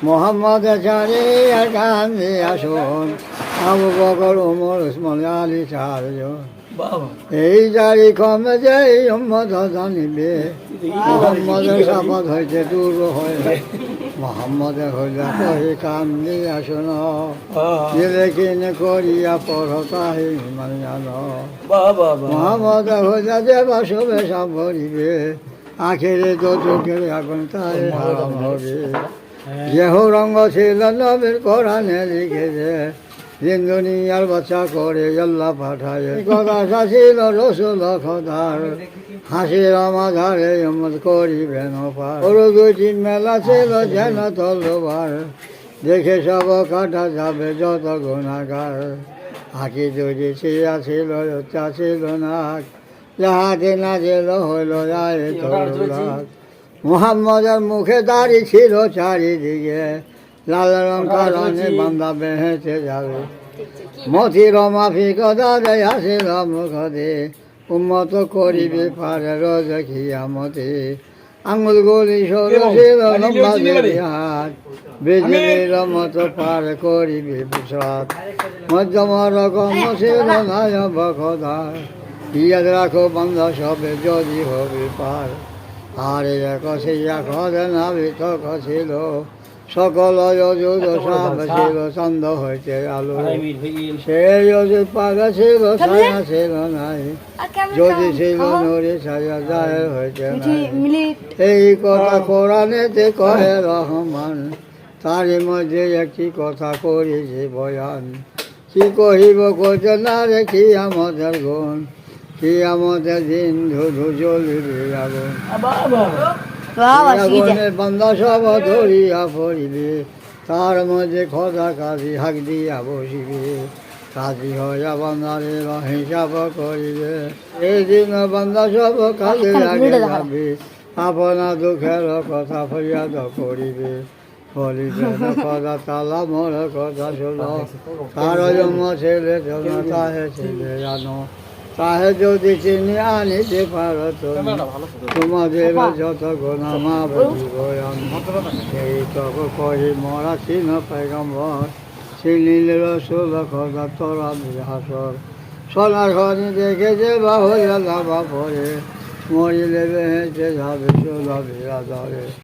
মোহাম্মদ চারি কান্দি আসুন, আবু বকর ওমর উসমান আলী চারজন। এই চারি কমে যে উম্মত জানিবে, মোহাম্মদের শপথ হইতে দূর হইলে, মোহাম্মদের হইলে কহি কান্দি আসুন, দিলে কিনে করিয়া পড় তাহি ইমান জানো। মোহাম্মদের হইলে যে বাসবে সব ভরিবে, আখেরে তো চোখের আগুন তাই হারাম হবে। যেহ রঙ্গ ছিল নবীর কোরআনে লিখেছে, দিন দুনিয়ার বাচ্চা করে আল্লাহ পাঠায়। কথা ছিল রসুল খোদার, হাসির আমাধারে উম্মত করিবেন পার। ওর দুইটি মেলা ছিল যেন তলবার, দেখে সব কাটা যাবে যত গুণাগার। আঁকি দুটি ছিয়া ছিল চা ছিল নাক, যাহাতে না ছিল হইল যায় তলাক। মুহাম্মদের মুখে দাড়ি ছিল চারিদিকে, লাল রং কারণে বান্দা বেহেঁচে যাবে। মতির মাফি কথা দেয় আসিল মুখদে, উম্মত করিবে পারে রোজ খিয়ামতে। আঙুল গলি সরু ছিল লম্বা দেবী হাত, বিজলির মতো পার করিবে বুসরাত। মধ্যম রকম ছিল নায়ব খোদা, ইয়াদ রাখো বান্দা সবে যদি হবে পার। আরে কষিয়া খদে নাবিত ছিল, সকল অযুধ সব ছিল চন্দ হইতে আলো। সেই অযুধ পাগা ছিল ছায়া ছিল নাই, যদি ছিল নড়ে ছায়া যায় হইতে নাই। এই কথা কোরআনেতে কহে রহমান, তারই মধ্যে একটি কথা করেছে বয়ান। কি কহিব কইতে না রেখি আমাদের গুণ, কি আমাদের দিন ধুধু জ্বলিবে আগুন। আগুনে বান্দা সব ধরিয়া পড়িবে, তার মধ্যে খোদা কাজী হাক দিয়া বসিবে। কাজী হইয়া বান্দারে হিসাব করিবে, এই দিন বান্দা সব কাজে আগে যাবে। আপনা দুঃখের কথা ফরিয়াদ করিবে, বলিবে খোদা তালা মোর কথা শোনো। তার জন্ম ছেলে জন্ম তাহে ছেলে জানো, তাহে যদি চিনি আনিতে পারো তুমি, তোমাদের যত গোনা মাফ দিব আমি। সেই তক কহি মরা চিন পেগম্বর, চিনিলে রসুল খোদা তোরা হাসর। সোনার খনি দেখেছে বা হইয়া যাবা পরে, মরিলে বেহেঁচে যাবে সোলা বিরাদরে।